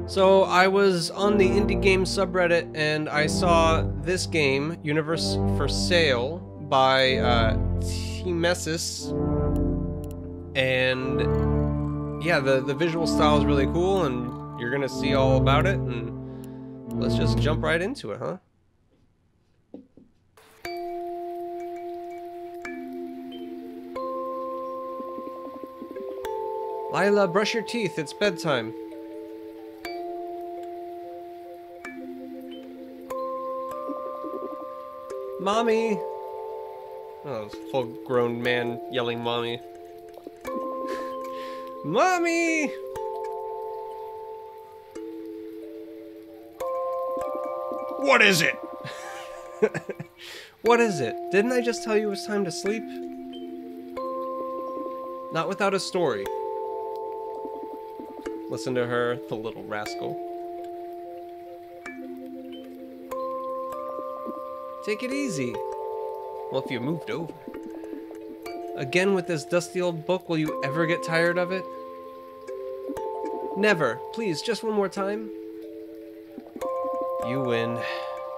So I was on the indie game subreddit and I saw this game, Universe for Sale, by Tmesis, and yeah, the visual style is really cool, and you're gonna see all about it. And let's just jump right into it, huh? Lila, brush your teeth. It's bedtime. Mommy! Oh, it's a full-grown man yelling mommy. Mommy! What is it? What is it? Didn't I just tell you it was time to sleep? Not without a story. Listen to her, the little rascal. Take it easy. Well, if you moved over. Again with this dusty old book, will you ever get tired of it? Never. Please, just one more time. You win.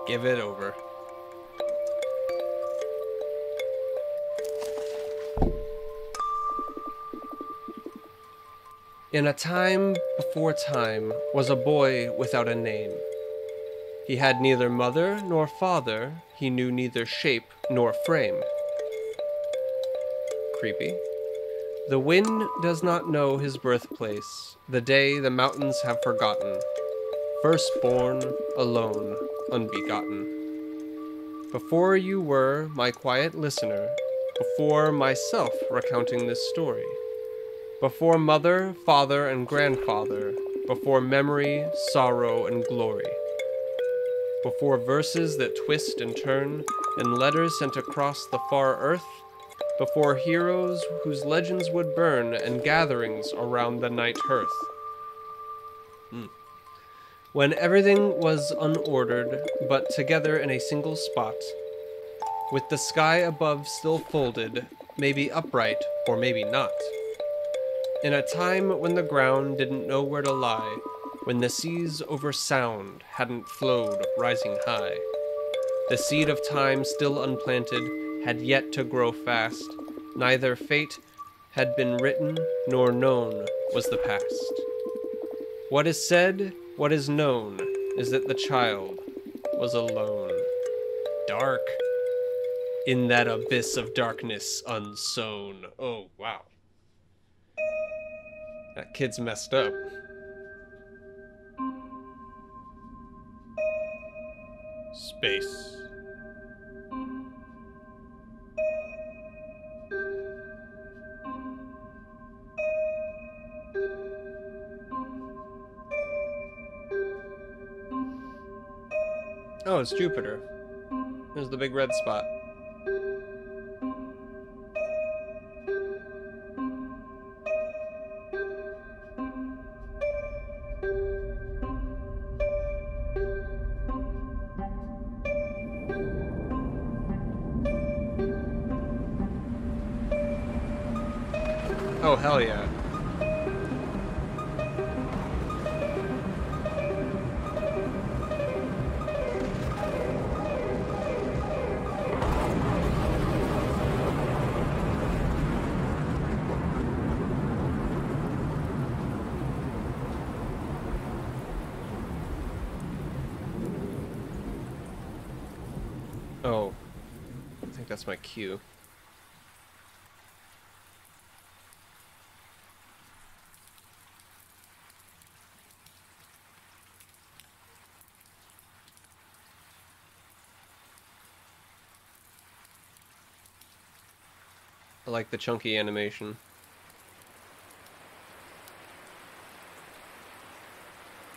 Give it over. In a time before time was a boy without a name. He had neither mother nor father, he knew neither shape nor frame. Creepy. The wind does not know his birthplace, the day the mountains have forgotten. Firstborn, alone, unbegotten. Before you were my quiet listener, before myself recounting this story. Before mother, father, and grandfather, before memory, sorrow, and glory. Before verses that twist and turn, and letters sent across the far earth, before heroes whose legends would burn, and gatherings around the night hearth. When everything was unordered, but together in a single spot, with the sky above still folded, maybe upright, or maybe not. In a time when the ground didn't know where to lie, when the seas over sound hadn't flowed rising high. The seed of time still unplanted had yet to grow fast. Neither fate had been written nor known was the past. What is said, what is known, is that the child was alone. Dark. In that abyss of darkness unsown. Oh, wow. That kid's messed up. Space. Oh, it's Jupiter. There's the big red spot. Oh, hell yeah. Oh, I think that's my cue. I like the chunky animation.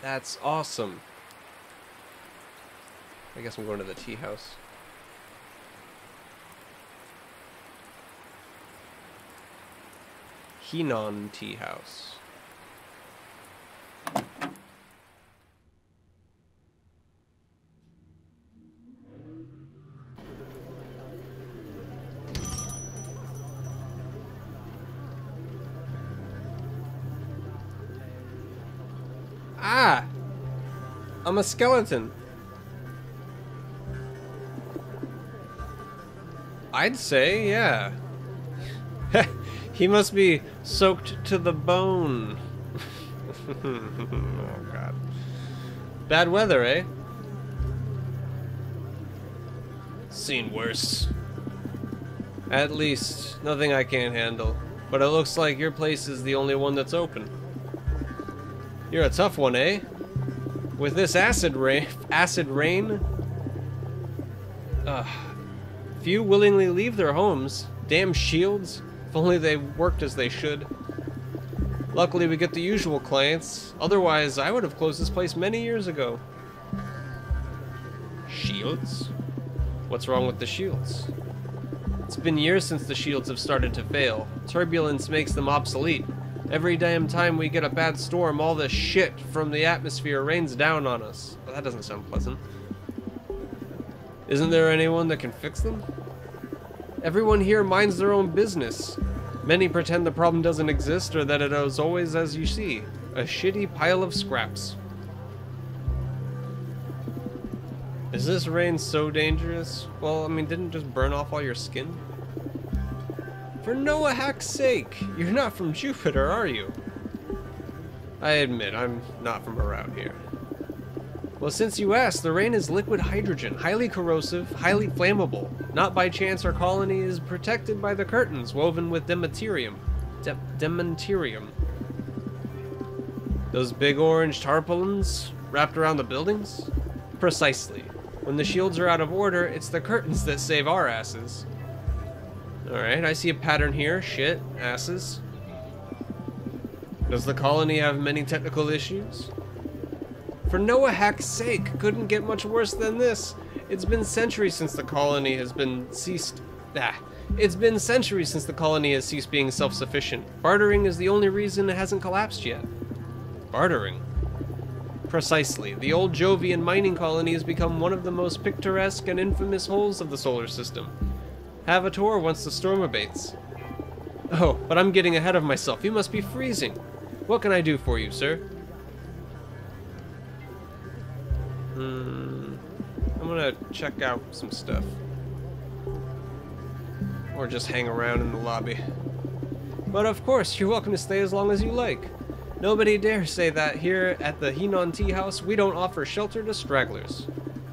That's awesome. I guess I'm going to the tea house. Henon Tea House. Ah! I'm a skeleton. I'd say, yeah. He must be soaked to the bone. Oh, God. Bad weather, eh? Seen worse. At least, nothing I can't handle. But it looks like your place is the only one that's open. You're a tough one, eh? With this acid rain... Few willingly leave their homes. Damn shields. If only they worked as they should. Luckily we get the usual clients. Otherwise, I would have closed this place many years ago. Shields? What's wrong with the shields? It's been years since the shields have started to fail. Turbulence makes them obsolete. Every damn time we get a bad storm, all the shit from the atmosphere rains down on us. Well, that doesn't sound pleasant. Isn't there anyone that can fix them? Everyone here minds their own business. Many pretend the problem doesn't exist or that it is always as you see. A shitty pile of scraps. Is this rain so dangerous? Well, I mean, didn't it just burn off all your skin? For Noah Hack's sake, you're not from Jupiter, are you? I admit, I'm not from around here. Well, since you asked, the rain is liquid hydrogen, highly corrosive, highly flammable. Not by chance our colony is protected by the curtains woven with demanterium. Demanterium. Those big orange tarpaulins wrapped around the buildings? Precisely. When the shields are out of order, it's the curtains that save our asses. Alright, I see a pattern here. Shit, asses. Does the colony have many technical issues? For Noah Hack's sake, couldn't get much worse than this. It's been centuries since the colony has ceased being self-sufficient. Bartering is the only reason it hasn't collapsed yet. Bartering? Precisely. The old Jovian mining colony has become one of the most picturesque and infamous holes of the solar system. Have a tour once the storm abates. Oh, but I'm getting ahead of myself. You must be freezing. What can I do for you, sir? I'm gonna check out some stuff. Or just hang around in the lobby. But of course, you're welcome to stay as long as you like. Nobody dare say that here at the Henon Tea House we don't offer shelter to stragglers.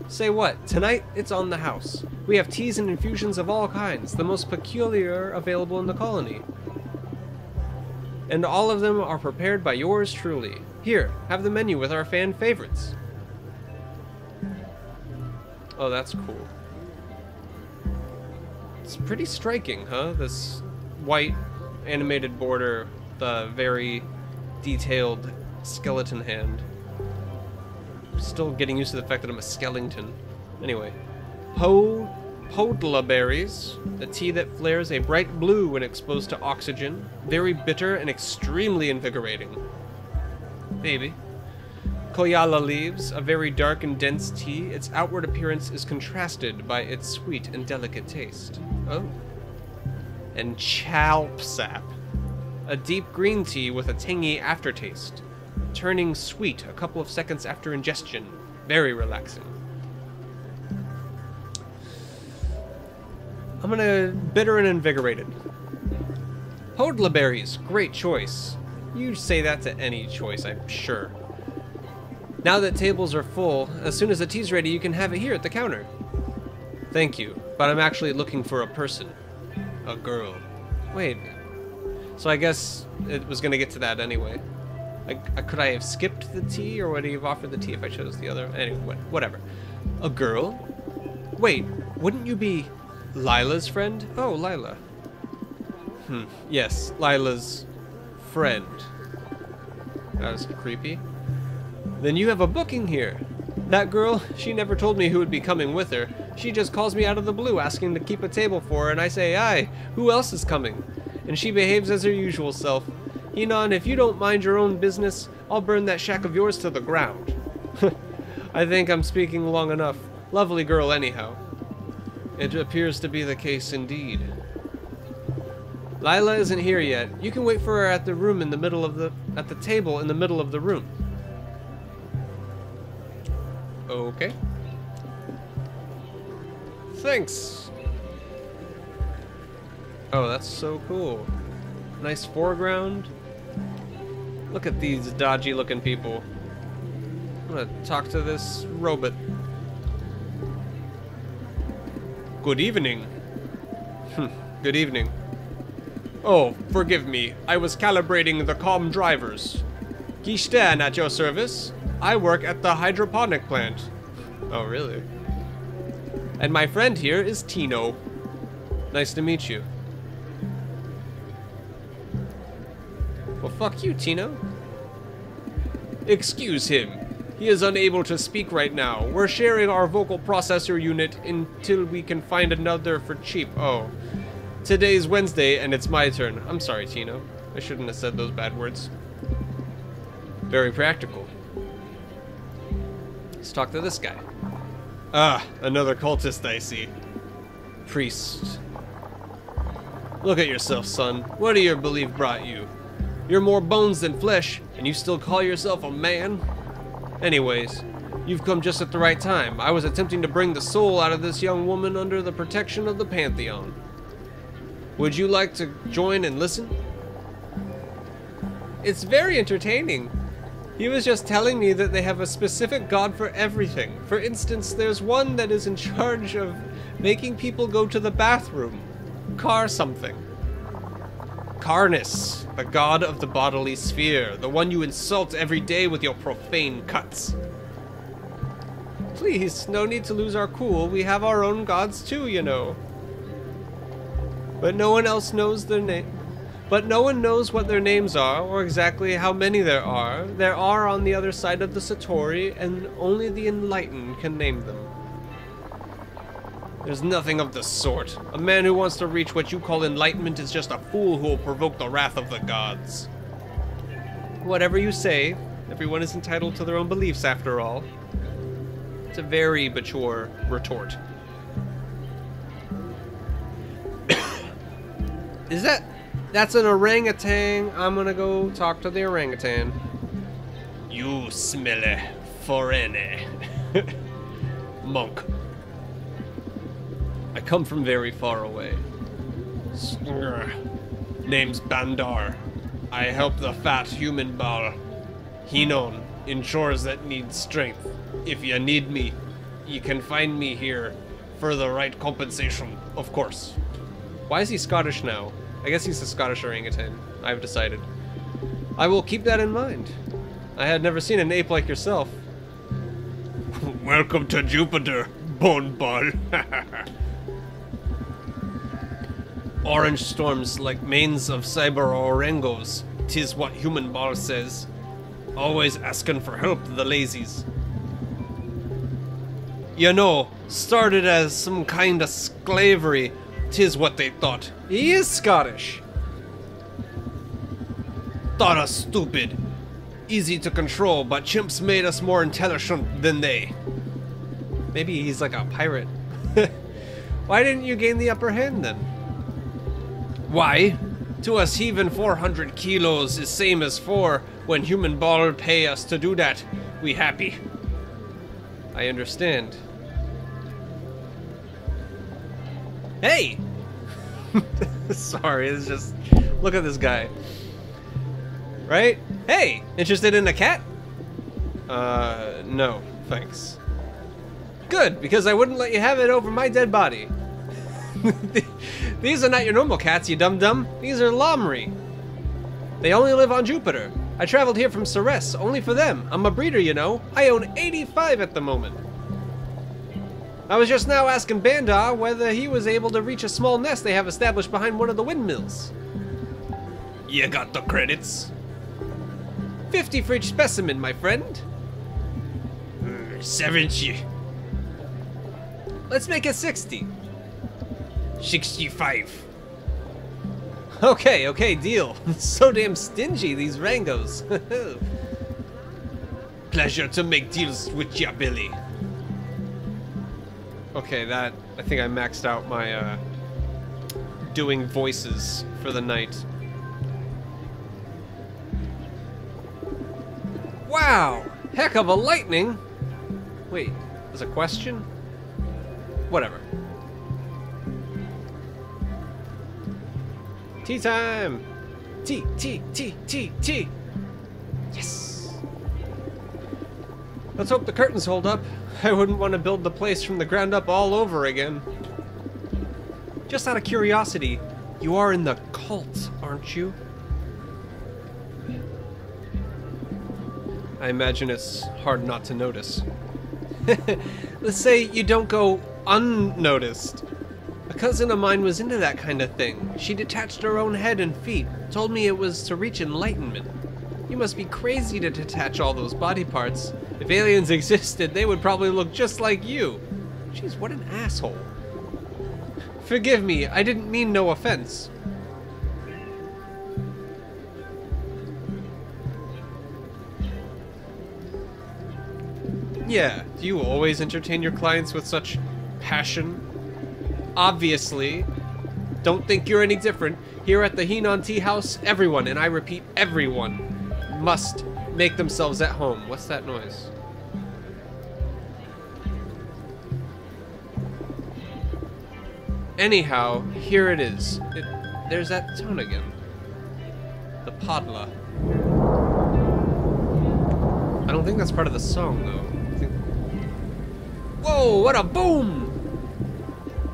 Say what? Tonight, it's on the house. We have teas and infusions of all kinds, the most peculiar available in the colony. And all of them are prepared by yours truly. Here, have the menu with our fan favorites. Oh, that's cool. It's pretty striking, huh? This white animated border, the very detailed skeleton hand. Still getting used to the fact that I'm a skeleton. Anyway. Podla berries, a tea that flares a bright blue when exposed to oxygen. Very bitter and extremely invigorating. Maybe. Koyala leaves, a very dark and dense tea. Its outward appearance is contrasted by its sweet and delicate taste. Oh. And chalpsap, a deep green tea with a tangy aftertaste, turning sweet a couple of seconds after ingestion. Very relaxing. I'm gonna bitter and invigorated. Podla berries, great choice. You say that to any choice, I'm sure. Now that tables are full, as soon as the tea's ready, you can have it here at the counter. Thank you, but I'm actually looking for a person. A girl. Wait. So I guess it was gonna get to that anyway. Could I have skipped the tea, or would he have offered the tea if I chose the other? Anyway, whatever. A girl? Wait, wouldn't you be Lila's friend? Oh, Lila. Yes, Lila's friend. That was creepy. Then you have a booking here. That girl, she never told me who would be coming with her. She just calls me out of the blue asking to keep a table for her, and I say, aye, who else is coming? And she behaves as her usual self. Henon, if you don't mind your own business, I'll burn that shack of yours to the ground. I think I'm speaking long enough. Lovely girl anyhow. It appears to be the case indeed. Lila isn't here yet. You can wait for her at the table in the middle of the room. Okay. Thanks. Oh, that's so cool. Nice foreground. Look at these dodgy looking people. I'm gonna talk to this robot. Good evening. Good evening. Oh, forgive me. I was calibrating the comm drivers. Gishtan at your service. I work at the hydroponic plant. Oh, really? And my friend here is Tino. Nice to meet you. Well, fuck you, Tino. Excuse him. He is unable to speak right now. We're sharing our vocal processor unit until we can find another for cheap. Oh. Today's Wednesday, and it's my turn. I'm sorry, Tino. I shouldn't have said those bad words. Very practical. Let's talk to this guy. Ah, another cultist I see. Priest. Look at yourself, son. What do your belief brought you? You're more bones than flesh, and you still call yourself a man? Anyways, you've come just at the right time. I was attempting to bring the soul out of this young woman under the protection of the Pantheon. Would you like to join and listen? It's very entertaining. He was just telling me that they have a specific god for everything. For instance, there's one that is in charge of making people go to the bathroom. Car something. Carnus, the god of the bodily sphere, the one you insult every day with your profane cuts. Please, no need to lose our cool. We have our own gods too, you know. But no one else knows their name. But no one knows what their names are, or exactly how many there are. There are on the other side of the Satori, and only the enlightened can name them. There's nothing of the sort. A man who wants to reach what you call enlightenment is just a fool who will provoke the wrath of the gods. Whatever you say, everyone is entitled to their own beliefs after all. It's a very mature retort. Is that... That's an orangutan. I'm gonna go talk to the orangutan. You smelly foreigner. Monk. I come from very far away. Name's Bandar. I help the fat human ball. Hinon in chores that need strength. If you need me, you can find me here for the right compensation, of course. Why is he Scottish now? I guess he's a Scottish orangutan. I've decided. I will keep that in mind. I had never seen an ape like yourself. Welcome to Jupiter, bone ball. Orange storms like manes of cyber orangos. 'Tis what human ball says. Always asking for help, the lazies. You know, started as some kind of slavery. 'Tis what they thought. He is Scottish. Thought us stupid. Easy to control, but chimps made us more intelligent than they. Maybe he's like a pirate. Why didn't you gain the upper hand then? Why? To us heaving 400 kilos is same as 4. When human ball pay us to do that, we happy. I understand. Hey! Sorry, it's just... Look at this guy. Right? Hey! Interested in a cat? No, thanks. Good, because I wouldn't let you have it over my dead body. These are not your normal cats, you dum-dum. These are Lamri. They only live on Jupiter. I traveled here from Ceres, only for them. I'm a breeder, you know. I own 85 at the moment. I was just now asking Bandar whether he was able to reach a small nest they have established behind one of the windmills. You got the credits. 50 for each specimen, my friend. 70. Let's make it 60. 65. Okay, deal. So damn stingy, these Rangos. Pleasure to make deals with ya, Billy. Okay, I think I maxed out my, doing voices for the night. Wow! Heck of a lightning! Wait, there's a question? Whatever. Tea time! Tea, tea, tea, tea, tea! Yes! Let's hope the curtains hold up. I wouldn't want to build the place from the ground up all over again. Just out of curiosity, you are in the cult, aren't you? I imagine it's hard not to notice. Let's say you don't go unnoticed. A cousin of mine was into that kind of thing. She detached her own head and feet, told me it was to reach enlightenment. You must be crazy to detach all those body parts. If aliens existed, they would probably look just like you. Jeez, what an asshole. Forgive me, I didn't mean no offense. Yeah, do you always entertain your clients with such passion? Obviously. Don't think you're any different. Here at the Henan Tea House, everyone, and I repeat, everyone, must make themselves at home. What's that noise? Anyhow, here it is. There's that tone again. The Podla. I don't think that's part of the song, though. Whoa, what a boom!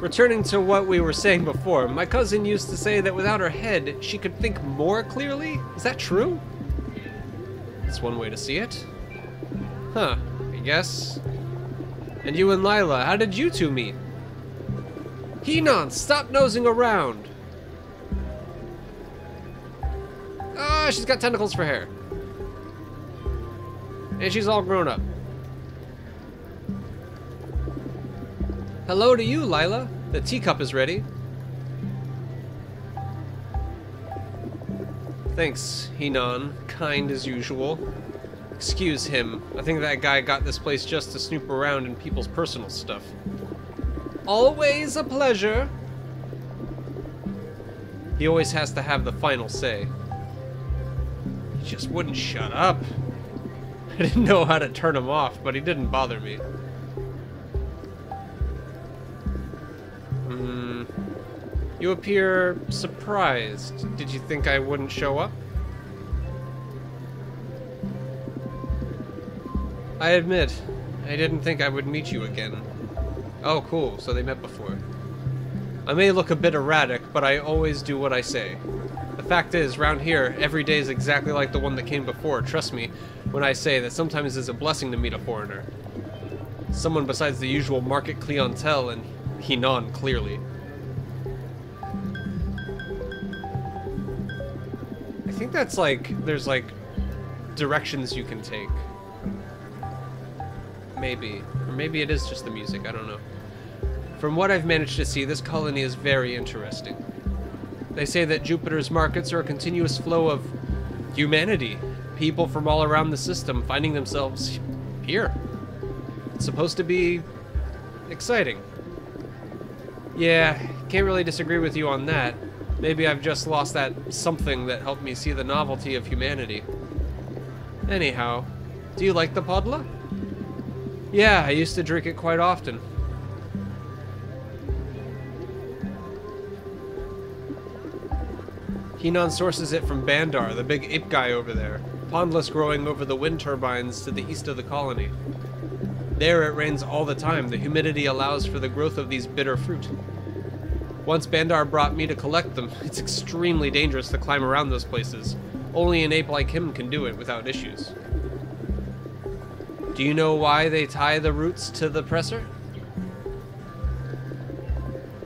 Returning to what we were saying before, my cousin used to say that without her head, she could think more clearly? Is that true? That's one way to see it. Huh, I guess. And you and Lila, how did you two meet? Henan, stop nosing around! Ah, she's got tentacles for hair. And she's all grown up. Hello to you, Lila. The teacup is ready. Thanks, Henan. Kind as usual. Excuse him. I think that guy got this place just to snoop around in people's personal stuff. Always a pleasure. He always has to have the final say. He just wouldn't shut up. I didn't know how to turn him off, but he didn't bother me. You appear surprised. Did you think I wouldn't show up? I admit, I didn't think I would meet you again. Oh, cool, so they met before. I may look a bit erratic, but I always do what I say. The fact is, round here, every day is exactly like the one that came before. Trust me when I say that sometimes it's a blessing to meet a foreigner. Someone besides the usual market clientele and Henan, clearly. I think that's like, there's like directions you can take. Maybe. Or maybe it is just the music, I don't know. From what I've managed to see, this colony is very interesting. They say that Jupiter's markets are a continuous flow of humanity. People from all around the system finding themselves here. It's supposed to be exciting. Yeah, can't really disagree with you on that. Maybe I've just lost that something that helped me see the novelty of humanity. Anyhow, do you like the Podla? Yeah, I used to drink it quite often. Henan sources it from Bandar, the big ape guy over there. Pondless growing over the wind turbines to the east of the colony. There it rains all the time. The humidity allows for the growth of these bitter fruit. Once Bandar brought me to collect them. It's extremely dangerous to climb around those places. Only an ape like him can do it without issues. Do you know why they tie the roots to the presser?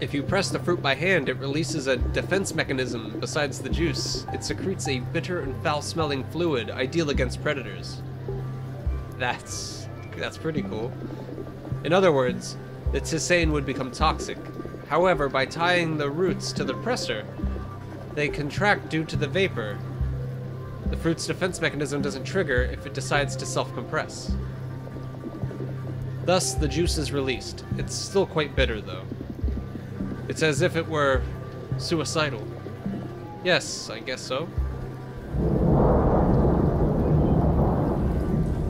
If you press the fruit by hand, it releases a defense mechanism besides the juice. It secretes a bitter and foul-smelling fluid, ideal against predators. That's pretty cool. In other words, the tisane would become toxic. However, by tying the roots to the presser, they contract due to the vapor. The fruit's defense mechanism doesn't trigger if it decides to self-compress. Thus, the juice is released. It's still quite bitter, though. It's as if it were suicidal. Yes, I guess so.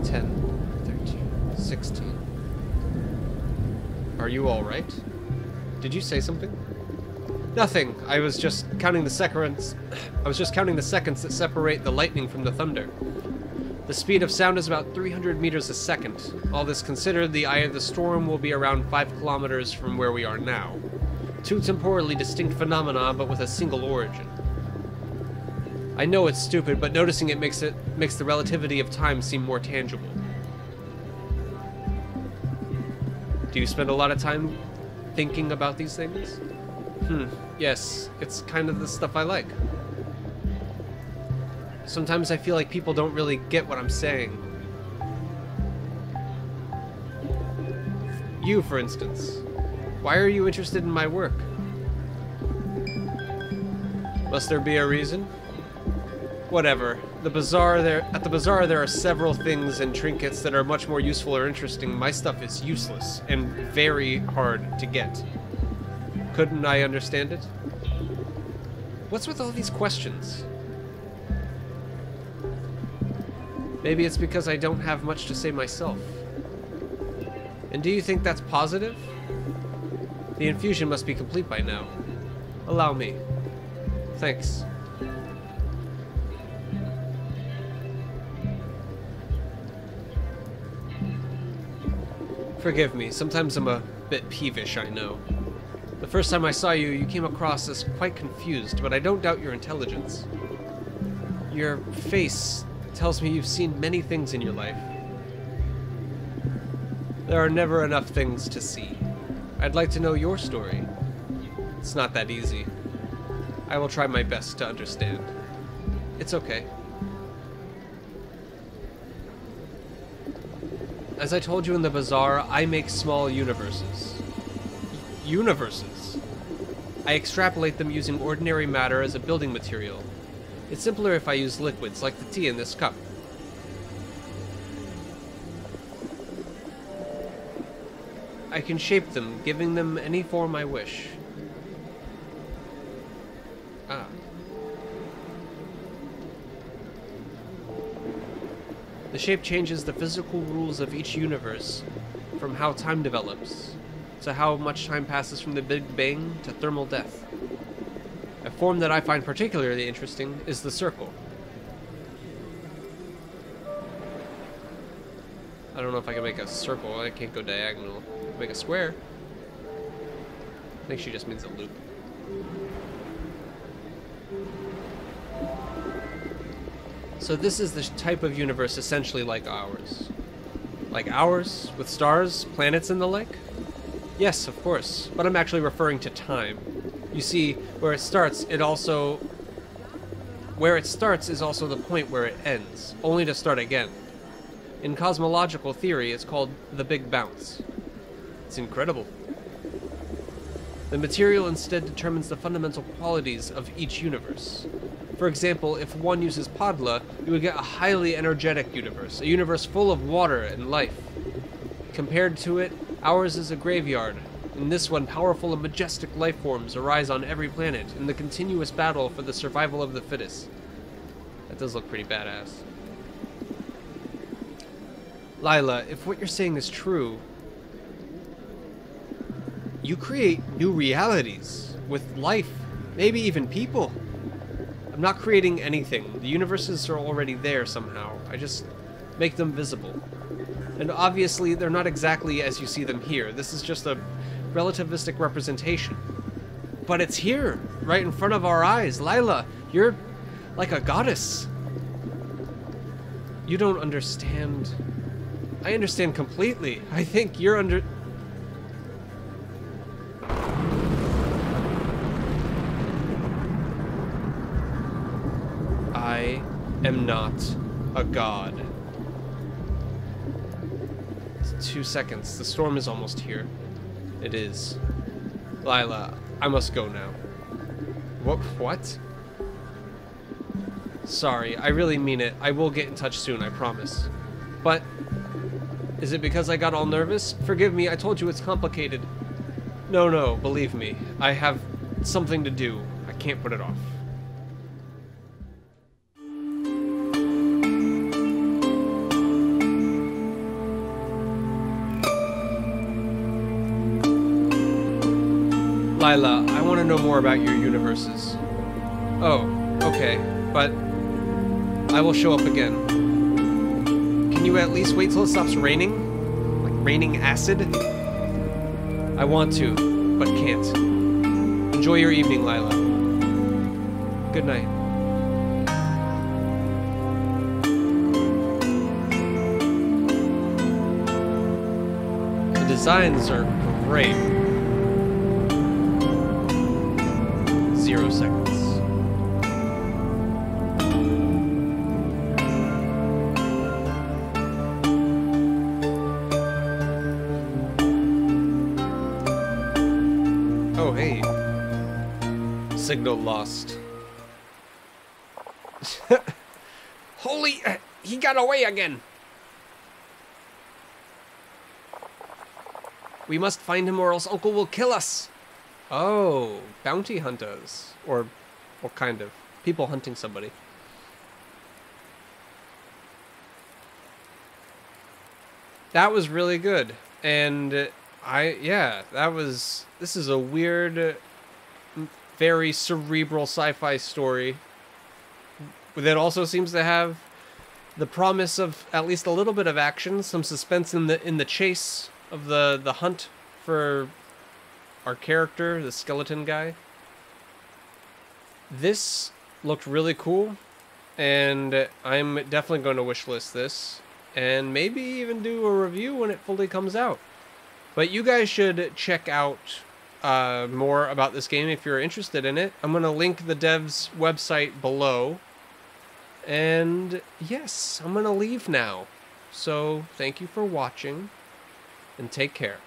10, 13, 16. Are you alright? Did you say something? Nothing. I was just counting the seconds that separate the lightning from the thunder. The speed of sound is about 300 meters a second. All this considered, the eye of the storm will be around 5 kilometers from where we are now. Two temporally distinct phenomena, but with a single origin. I know it's stupid, but noticing it makes the relativity of time seem more tangible. Do you spend a lot of time thinking about these things? Yes, it's kind of the stuff I like. Sometimes I feel like people don't really get what I'm saying. You, for instance. Why are you interested in my work? Must there be a reason? Whatever. At the bazaar there are several things and trinkets that are much more useful or interesting. My stuff is useless and very hard to get. Couldn't I understand it? What's with all these questions? Maybe it's because I don't have much to say myself. And do you think that's positive? The infusion must be complete by now. Allow me. Thanks. Forgive me, sometimes I'm a bit peevish, I know. The first time I saw you, you came across as quite confused, but I don't doubt your intelligence. Your face tells me you've seen many things in your life. There are never enough things to see. I'd like to know your story. It's not that easy. I will try my best to understand. It's okay. As I told you in the bazaar, I make small universes. Universes? I extrapolate them using ordinary matter as a building material. It's simpler if I use liquids, like the tea in this cup. I can shape them, giving them any form I wish. Ah. The shape changes the physical rules of each universe, from how time develops, to how much time passes from the Big Bang to thermal death. A form that I find particularly interesting is the circle. I don't know if I can make a circle. I can't go diagonal. Make a square. I think she just means a loop. So this is the type of universe essentially like ours. Like ours? With stars, planets, and the like? Yes, of course. But I'm actually referring to time. You see, where it starts is also the point where it ends, only to start again. In cosmological theory, it's called the Big Bounce. It's incredible. The material instead determines the fundamental qualities of each universe. For example, if one uses Padla, you would get a highly energetic universe, a universe full of water and life. Compared to it, ours is a graveyard. In this one, powerful and majestic life forms arise on every planet in the continuous battle for the survival of the fittest. That does look pretty badass. Lila, if what you're saying is true, you create new realities with life, maybe even people. I'm not creating anything. The universes are already there somehow. I just make them visible. And obviously, they're not exactly as you see them here. This is just a relativistic representation. But it's here, right in front of our eyes. Lila, you're like a goddess. You don't understand. I understand completely. I think you're under... I am not a god. 2 seconds. The storm is almost here. It is. Lila, I must go now. What? Sorry, I really mean it. I will get in touch soon, I promise. But, is it because I got all nervous? Forgive me, I told you it's complicated. No, believe me. I have something to do. I can't put it off. Lila, I want to know more about your universes. Oh, okay, but I will show up again. Can you at least wait till it stops raining? Like raining acid? I want to, but can't. Enjoy your evening, Lila. Good night. The designs are great. 0 seconds. Oh, hey. Signal lost. Holy... he got away again! We must find him or else Uncle will kill us! Oh, bounty hunters. Or kind of. People hunting somebody. That was really good. And this is a weird, very cerebral sci-fi story that also seems to have the promise of at least a little bit of action, some suspense in the chase of the hunt for our character, the skeleton guy. This looked really cool, and I'm definitely going to wishlist this, and maybe even do a review when it fully comes out. But you guys should check out more about this game if you're interested in it. I'm going to link the dev's website below. And yes, I'm going to leave now. So thank you for watching, and take care.